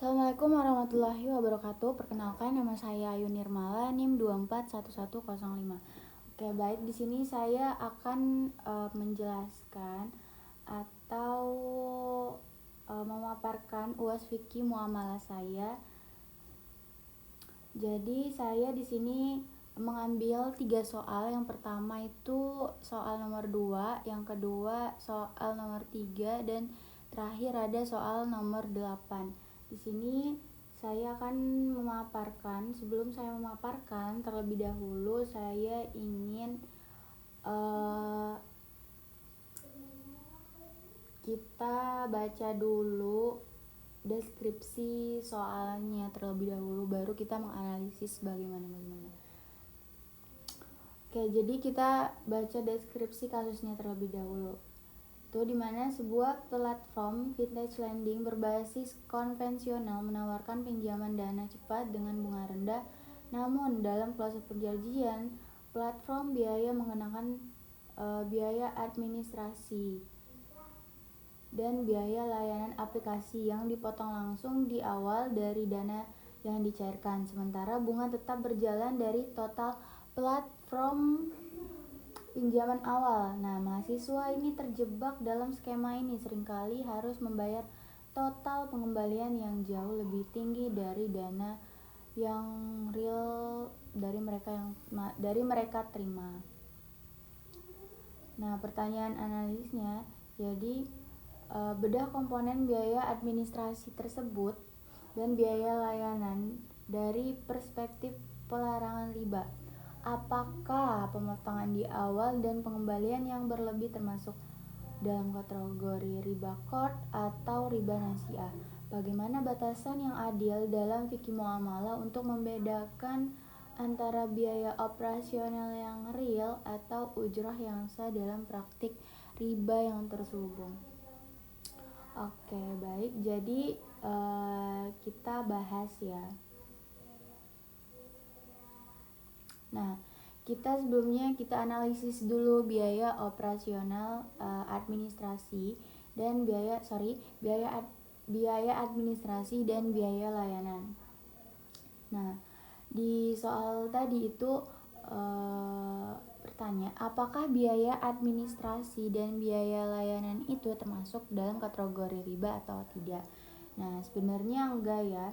Assalamualaikum warahmatullahi wabarakatuh. Perkenalkan, nama saya Ayu Nirmala, NIM 241105. Oke, baik, di sini saya akan menjelaskan atau memaparkan UAS Fikih Muamalah saya. Jadi saya di sini mengambil 3 soal. Yang pertama itu soal nomor 2, yang kedua soal nomor 3, dan terakhir ada soal nomor 8. Di sini saya akan memaparkan. Sebelum saya memaparkan, terlebih dahulu saya ingin kita baca dulu deskripsi soalnya terlebih dahulu, baru kita menganalisis bagaimana. Oke, jadi kita baca deskripsi kasusnya terlebih dahulu. Itu dimana sebuah platform vintage lending berbasis konvensional menawarkan pinjaman dana cepat dengan bunga rendah. Namun dalam klausul perjanjian, platform biaya mengenakan biaya administrasi dan biaya layanan aplikasi yang dipotong langsung di awal dari dana yang dicairkan, sementara bunga tetap berjalan dari total platform pinjaman awal. Nah, mahasiswa ini terjebak dalam skema ini, seringkali harus membayar total pengembalian yang jauh lebih tinggi dari dana yang real dari mereka terima. Nah, pertanyaan analisisnya, jadi bedah komponen biaya administrasi tersebut dan biaya layanan dari perspektif pelarangan riba. Apakah pemotongan di awal dan pengembalian yang berlebih termasuk dalam kategori riba qard atau riba nasiah? Bagaimana batasan yang adil dalam fikih muamalah untuk membedakan antara biaya operasional yang real atau ujrah yang sah dalam praktik riba yang terselubung? Oke, baik. Jadi kita bahas ya. Nah, sebelumnya kita analisis dulu biaya operasional administrasi dan biaya administrasi dan biaya layanan. Nah, di soal tadi itu bertanya, apakah biaya administrasi dan biaya layanan itu termasuk dalam kategori riba atau tidak? Nah, sebenarnya enggak ya.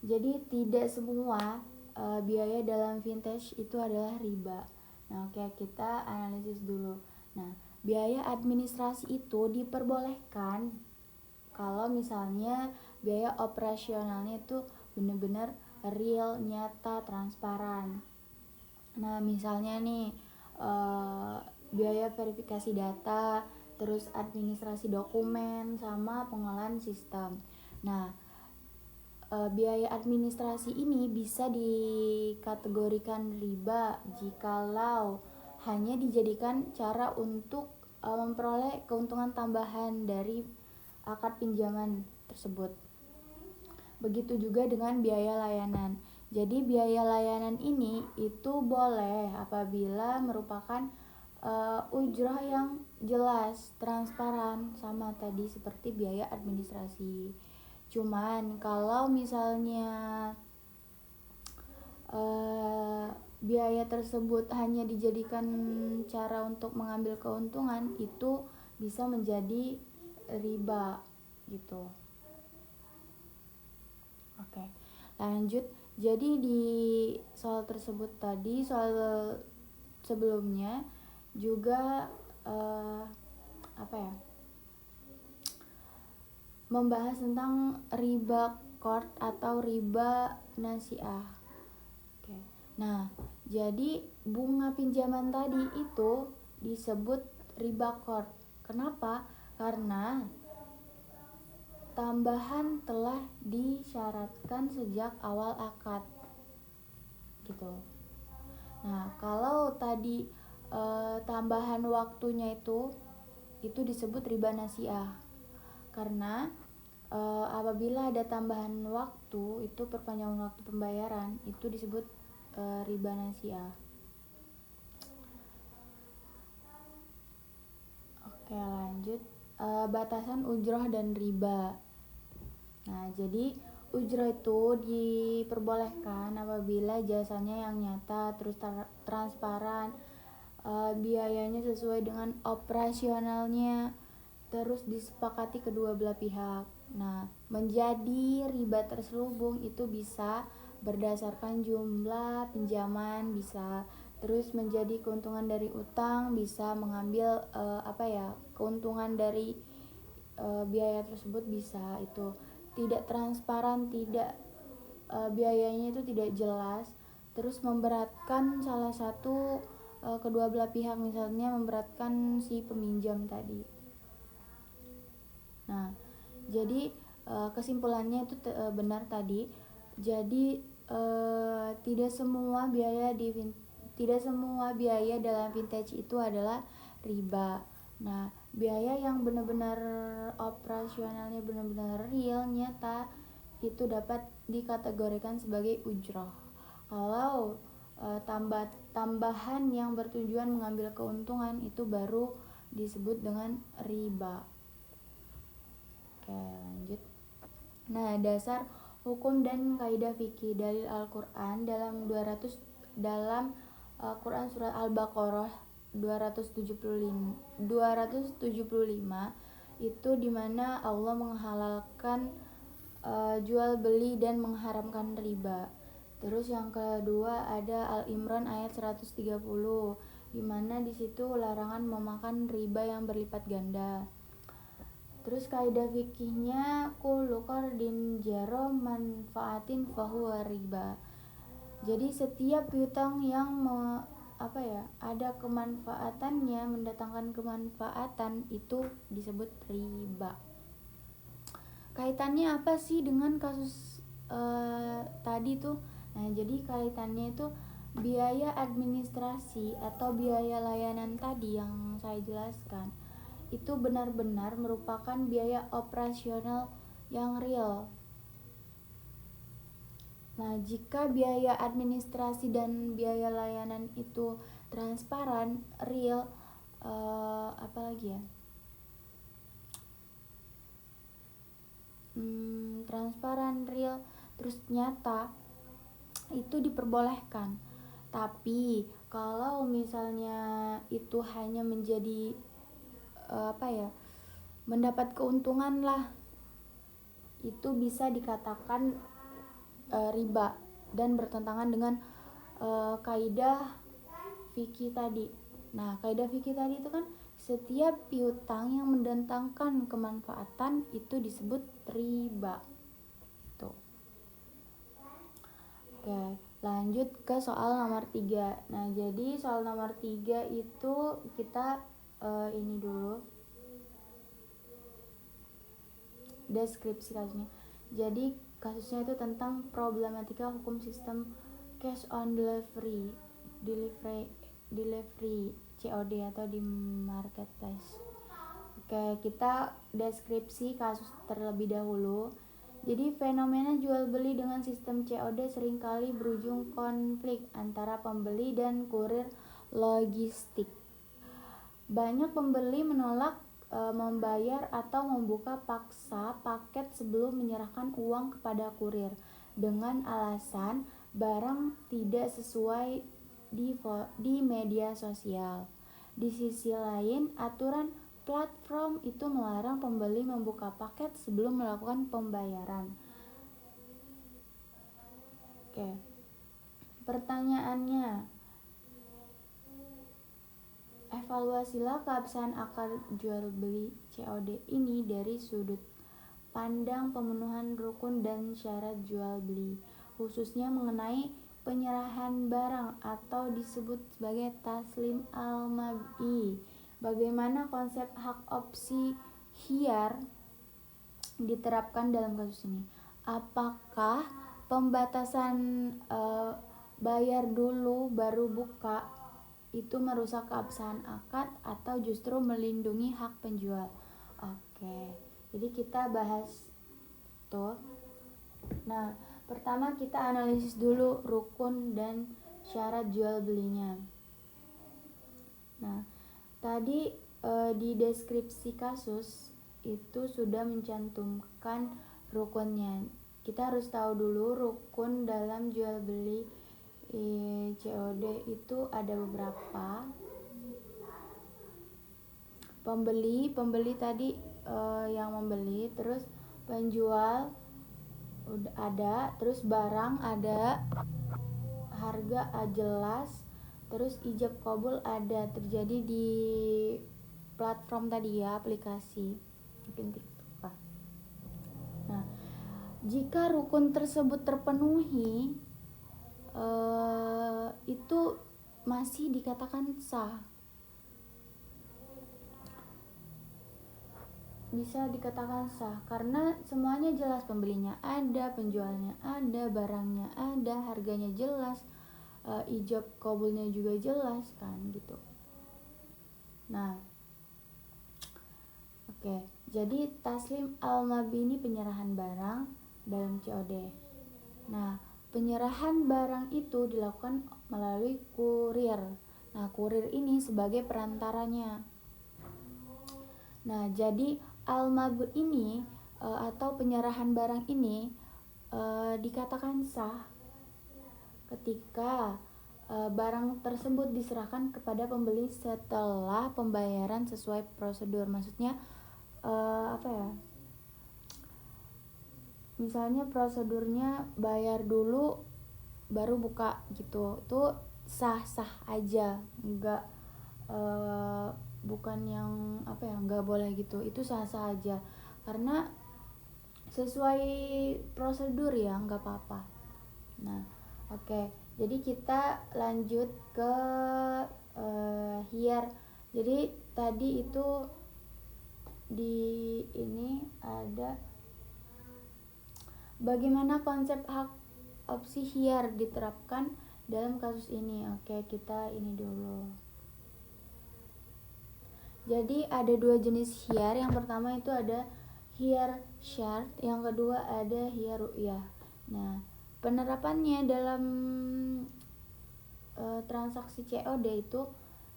Jadi tidak semua biaya dalam vintage itu adalah riba. Nah, oke, kita analisis dulu. Nah, biaya administrasi itu diperbolehkan kalau misalnya biaya operasionalnya itu benar-benar real, nyata, transparan. Nah, misalnya nih biaya verifikasi data, terus administrasi dokumen, sama pengolahan sistem. Nah, biaya administrasi ini bisa dikategorikan riba jikalau hanya dijadikan cara untuk memperoleh keuntungan tambahan dari akad pinjaman tersebut. Begitu juga dengan biaya layanan. Jadi biaya layanan ini itu boleh apabila merupakan ujrah yang jelas, transparan, sama tadi seperti biaya administrasi. Cuman kalau misalnya biaya tersebut hanya dijadikan cara untuk mengambil keuntungan, itu bisa menjadi riba gitu. Oke, lanjut. Jadi di soal tersebut tadi, soal sebelumnya juga membahas tentang riba qard atau riba nasiah. Oke. Nah, jadi bunga pinjaman tadi itu disebut riba qard. Kenapa? Karena tambahan telah disyaratkan sejak awal akad. Gitu. Nah, kalau tadi tambahan waktunya itu disebut riba nasiah. Karena apabila ada tambahan waktu, itu perpanjangan waktu pembayaran, itu disebut riba nasiah. Oke, lanjut. Batasan ujrah dan riba. Nah, jadi ujroh itu diperbolehkan apabila jasanya yang nyata, terus transparan, biayanya sesuai dengan operasionalnya, terus disepakati kedua belah pihak. Nah, menjadi riba terselubung itu bisa berdasarkan jumlah pinjaman, bisa terus menjadi keuntungan dari utang, bisa mengambil keuntungan dari biaya tersebut, bisa itu tidak transparan, tidak biayanya itu tidak jelas, terus memberatkan salah satu kedua belah pihak, misalnya memberatkan si peminjam tadi. Nah, jadi kesimpulannya itu benar tadi. Jadi tidak semua biaya dalam vintage itu adalah riba. Nah, biaya yang benar-benar operasionalnya benar-benar real, nyata, itu dapat dikategorikan sebagai ujroh. Kalau tambahan yang bertujuan mengambil keuntungan itu baru disebut dengan riba. Oke, lanjut. Nah, dasar hukum dan kaidah fikih dalil Al-Qur'an dalam Quran surat Al-Baqarah 275 itu dimana Allah menghalalkan jual beli dan mengharamkan riba. Terus yang kedua ada Al-Imran ayat 130 dimana disitu larangan memakan riba yang berlipat ganda. Terus kaidah fikihnya kullu qardin jaro manfaatin fahuwa riba. Jadi setiap piutang yang ada kemanfaatannya, mendatangkan kemanfaatan, itu disebut riba. Kaitannya apa sih dengan kasus tadi tuh? Nah, jadi kaitannya itu biaya administrasi atau biaya layanan tadi yang saya jelaskan itu benar-benar merupakan biaya operasional yang real. Nah, jika biaya administrasi dan biaya layanan itu transparan, real, transparan, real, terus nyata, itu diperbolehkan. Tapi kalau misalnya itu hanya menjadi mendapat keuntungan lah, itu bisa dikatakan riba dan bertentangan dengan kaidah fikih tadi. Nah, kaidah fikih tadi itu kan setiap piutang yang mendatangkan kemanfaatan itu disebut riba. Tuh. Oke, lanjut ke soal nomor 3. Nah, jadi soal nomor 3 itu kita ini dulu deskripsi kasusnya. Jadi kasusnya itu tentang problematika hukum sistem cash on delivery COD atau di marketplace. Oke, kita deskripsi kasus terlebih dahulu. Jadi fenomena jual beli dengan sistem COD seringkali berujung konflik antara pembeli dan kurir logistik. Banyak pembeli menolak membayar atau membuka paksa paket sebelum menyerahkan uang kepada kurir dengan alasan barang tidak sesuai di media sosial. Di sisi lain, aturan platform itu melarang pembeli membuka paket sebelum melakukan pembayaran. Oke. Pertanyaannya, evaluasilah keabsahan akad jual beli COD ini dari sudut pandang pemenuhan rukun dan syarat jual beli, khususnya mengenai penyerahan barang atau disebut sebagai taslim al-mab'i. Bagaimana konsep hak opsi khiyar diterapkan dalam kasus ini? Apakah pembatasan bayar dulu baru buka itu merusak keabsahan akad atau justru melindungi hak penjual? Oke, jadi kita bahas tuh. Nah, pertama kita analisis dulu rukun dan syarat jual belinya. Nah, tadi di deskripsi kasus itu sudah mencantumkan rukunnya. Kita harus tahu dulu rukun dalam jual beli COD itu ada beberapa. Pembeli tadi yang membeli, terus penjual udah ada, terus barang ada, harga jelas, terus ijab kabul ada terjadi di platform tadi ya, aplikasi mungkin TikTok. Nah, jika rukun tersebut terpenuhi itu masih dikatakan sah, bisa dikatakan sah karena semuanya jelas, pembelinya ada, penjualnya ada, barangnya ada, harganya jelas, ijab kabulnya juga jelas kan gitu. Nah, oke, jadi taslim al-mabni penyerahan barang dalam COD. Nah, penyerahan barang itu dilakukan melalui kurir. Nah, kurir ini sebagai perantaranya. Nah, jadi al-mabni ini atau penyerahan barang ini dikatakan sah ketika barang tersebut diserahkan kepada pembeli setelah pembayaran sesuai prosedur. Maksudnya misalnya prosedurnya bayar dulu baru buka gitu, itu sah-sah aja, enggak bukan yang enggak boleh gitu, itu sah-sah aja karena sesuai prosedur ya, enggak apa-apa. Nah, oke. Jadi kita lanjut ke hiyar. Jadi tadi itu di ini ada bagaimana konsep hak opsi hiyar diterapkan dalam kasus ini. Oke, kita ini dulu. Jadi ada dua jenis hiyar. Yang pertama itu ada hiyar syart, yang kedua ada hiyar ru'yah. Nah, penerapannya dalam transaksi COD itu,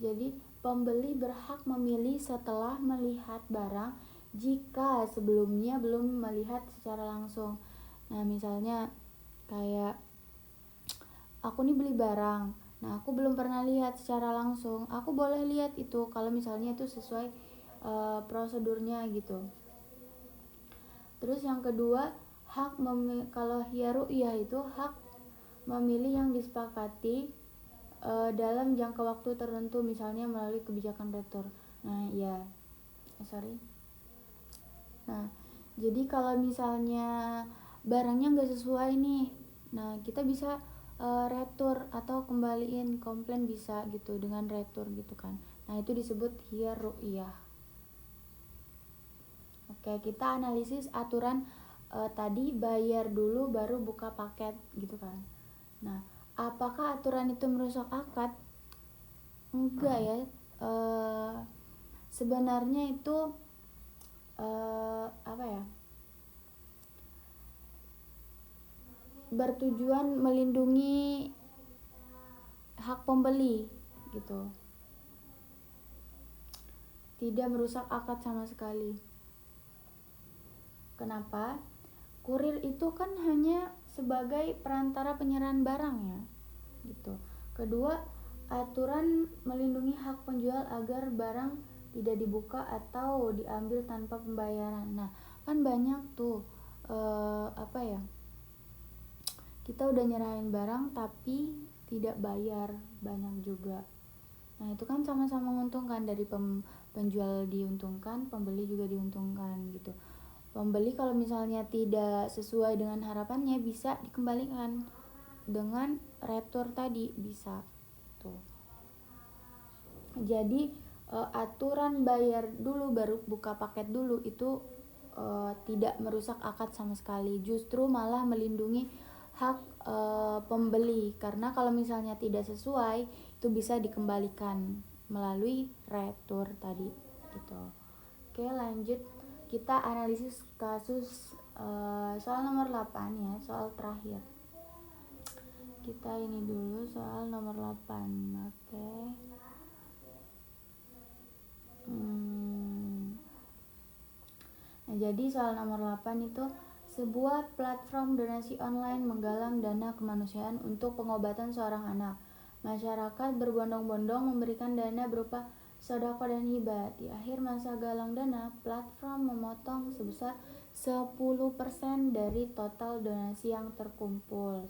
jadi pembeli berhak memilih setelah melihat barang jika sebelumnya belum melihat secara langsung. Nah, misalnya kayak aku nih beli barang, nah aku belum pernah lihat secara langsung, aku boleh lihat itu kalau misalnya itu sesuai prosedurnya gitu. Terus yang kedua, kalau hiyar ru'yah itu hak memilih yang disepakati dalam jangka waktu tertentu, misalnya melalui kebijakan rektor. Nah, jadi kalau misalnya barangnya nggak sesuai nih, nah kita bisa retur atau kembaliin, komplain bisa gitu dengan retur gitu kan. Nah, itu disebut hiyar ru'yah. Oke, kita analisis aturan tadi bayar dulu baru buka paket gitu kan. Nah, apakah aturan itu merusak akad? Enggak ya. Sebenarnya itu bertujuan melindungi hak pembeli gitu. Tidak merusak akad sama sekali. Kenapa? Kurir itu kan hanya sebagai perantara penyerahan barang ya, gitu. Kedua, aturan melindungi hak penjual agar barang tidak dibuka atau diambil tanpa pembayaran. Nah, kan banyak tuh kita udah nyerahin barang tapi tidak bayar, banyak juga. Nah, itu kan sama-sama menguntungkan, dari penjual diuntungkan, pembeli juga diuntungkan gitu. Pembeli kalau misalnya tidak sesuai dengan harapannya bisa dikembalikan dengan retur tadi, bisa tuh. Jadi aturan bayar dulu baru buka paket dulu itu tidak merusak akad sama sekali, justru malah melindungi hak pembeli, karena kalau misalnya tidak sesuai itu bisa dikembalikan melalui retur tadi gitu. Oke, lanjut kita analisis kasus soal nomor 8 ya, soal terakhir. Kita ini dulu soal nomor 8. Oke. Nah, jadi soal nomor 8 itu Sebuah platform donasi online menggalang dana kemanusiaan untuk pengobatan seorang anak. Masyarakat berbondong-bondong memberikan dana berupa sodako dan hibah. Di akhir masa galang dana, platform memotong sebesar 10% dari total donasi yang terkumpul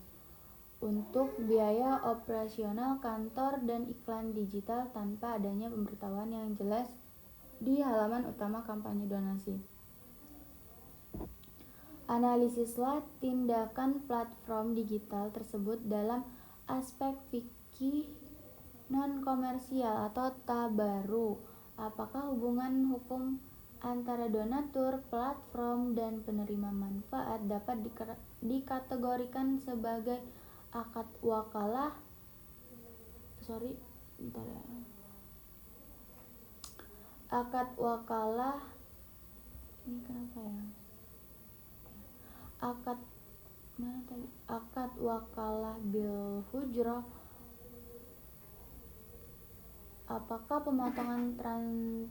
untuk biaya operasional kantor dan iklan digital tanpa adanya pemberitahuan yang jelas di halaman utama kampanye donasi. Analisislah tindakan platform digital tersebut dalam aspek fikih non-komersial atau tabaru. Apakah hubungan hukum antara donatur, platform, dan penerima manfaat dapat dikategorikan sebagai akad wakalah? Akad wakalah ini kenapa ya? Akad wakalah bil hujrah. Apakah pemotongan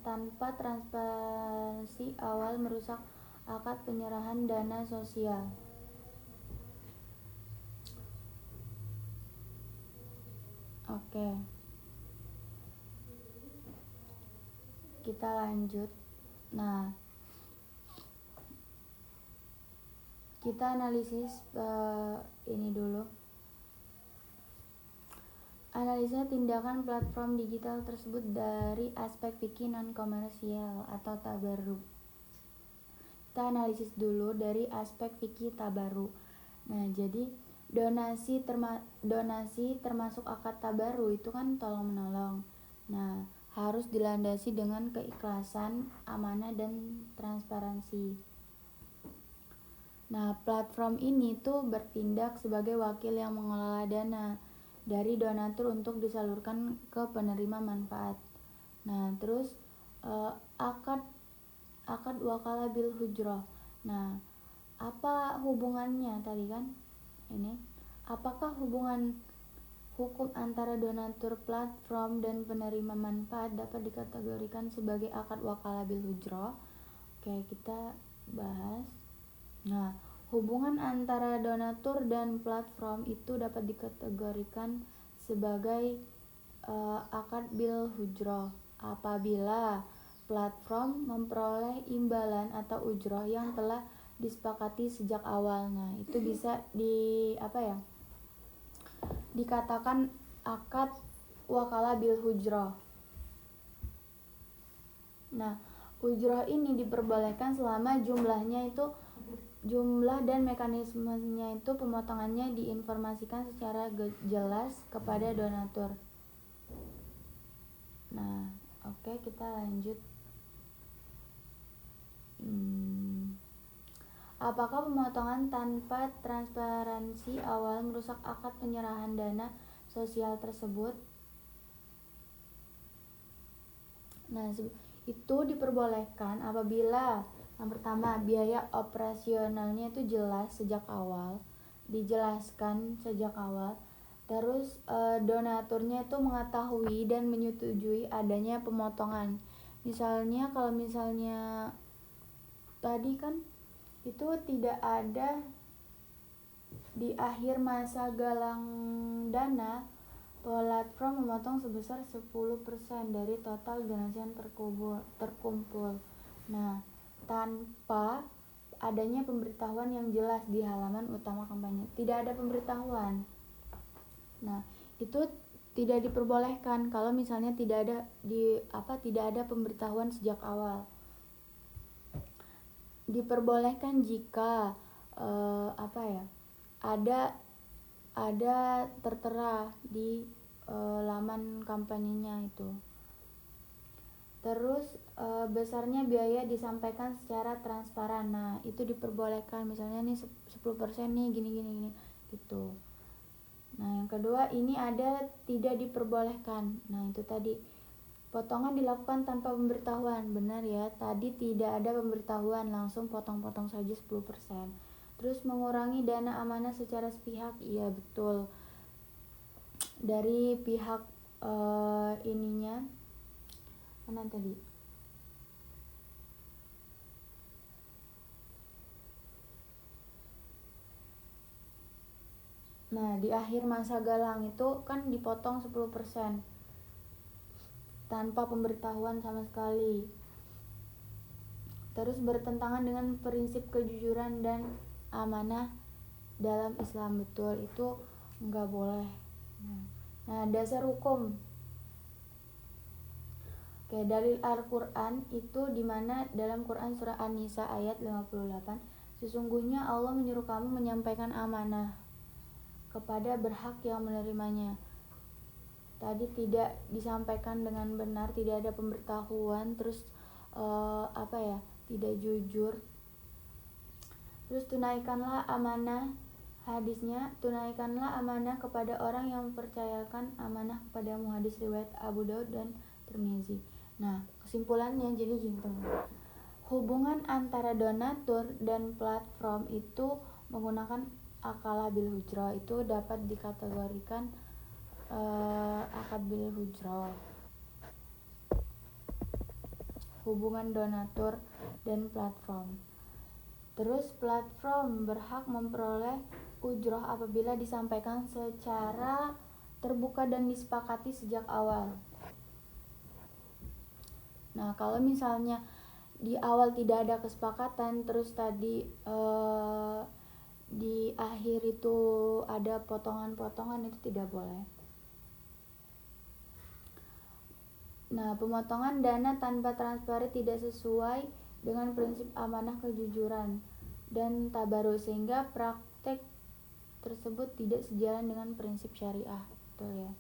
tanpa transparansi awal merusak akad penyerahan dana sosial? Oke. Kita lanjut. Nah, kita analisis ini dulu. Analisa tindakan platform digital tersebut dari aspek fikih non-komersial atau tabaru. Kita analisis dulu dari aspek fikih tabaru. Nah, jadi donasi termasuk akad tabaru itu kan tolong menolong. Nah, harus dilandasi dengan keikhlasan, amanah, dan transparansi. Nah, platform ini tuh bertindak sebagai wakil yang mengelola dana dari donatur untuk disalurkan ke penerima manfaat. Nah, terus akad wakalah bil hujrah. Nah, apa hubungannya tadi kan? Ini apakah hubungan hukum antara donatur, platform, dan penerima manfaat dapat dikategorikan sebagai akad wakalah bil hujrah? Oke, kita bahas. Nah, hubungan antara donatur dan platform itu dapat dikategorikan sebagai akad bil hujrah apabila platform memperoleh imbalan atau ujroh yang telah disepakati sejak awal. Nah, itu bisa dikatakan akad wakalah bil hujrah. Nah, ujroh ini diperbolehkan selama jumlah dan mekanismenya itu pemotongannya diinformasikan secara jelas kepada donatur. Nah, oke, kita lanjut. Apakah pemotongan tanpa transparansi awal merusak akad penyerahan dana sosial tersebut? Nah, itu diperbolehkan apabila yang pertama, biaya operasionalnya itu dijelaskan sejak awal. Terus donaturnya itu mengetahui dan menyetujui adanya pemotongan. Kalau misalnya tadi kan itu tidak ada di akhir masa galang dana, platform memotong sebesar 10% dari total donasi yang terkumpul. Nah, tanpa adanya pemberitahuan yang jelas di halaman utama kampanye. Tidak ada pemberitahuan. Nah, itu tidak diperbolehkan kalau misalnya tidak ada pemberitahuan sejak awal. Diperbolehkan jika ada tertera di laman kampanyenya itu. Terus besarnya biaya disampaikan secara transparan. Nah, itu diperbolehkan, misalnya nih 10% nih gini gitu. Nah, yang kedua ini tidak diperbolehkan. Nah, itu tadi potongan dilakukan tanpa pemberitahuan. Benar ya, tadi tidak ada pemberitahuan, langsung potong-potong saja 10%. Terus mengurangi dana amanah secara sepihak. Iya, betul. Dari pihak ininya mana tadi? Nah, di akhir masa galang itu kan dipotong 10% tanpa pemberitahuan sama sekali. Terus bertentangan dengan prinsip kejujuran dan amanah dalam Islam, betul, itu nggak boleh. Nah, dasar hukum. Oke, dalil Al-Quran itu dimana dalam Quran surah An-Nisa ayat 58, sesungguhnya Allah menyuruh kamu menyampaikan amanah kepada berhak yang menerimanya. Tadi tidak disampaikan dengan benar, tidak ada pemberitahuan, terus tidak jujur. Terus tunaikanlah amanah, hadisnya, tunaikanlah amanah kepada orang yang mempercayakan amanah kepadamu, hadis riwayat Abu Daud dan Tirmizi. Nah, kesimpulannya jadi gini teman-teman. Hubungan antara donatur dan platform itu menggunakan akal bil hujrah, itu dapat dikategorikan akad bil hujrah. Hubungan donatur dan platform. Terus platform berhak memperoleh ujroh apabila disampaikan secara terbuka dan disepakati sejak awal. Nah, kalau misalnya di awal tidak ada kesepakatan, terus tadi di akhir itu ada potongan-potongan, itu tidak boleh. Nah, pemotongan dana tanpa transparan tidak sesuai dengan prinsip amanah, kejujuran, dan tabarus, sehingga praktek tersebut tidak sejalan dengan prinsip syariah. Betul ya.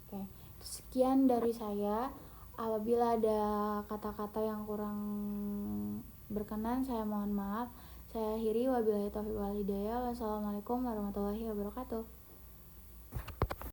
Oke, sekian dari saya. Apabila ada kata-kata yang kurang berkenan, saya mohon maaf. Saya akhiri, wabillahi taufiq wal hidayah. Wassalamualaikum warahmatullahi wabarakatuh.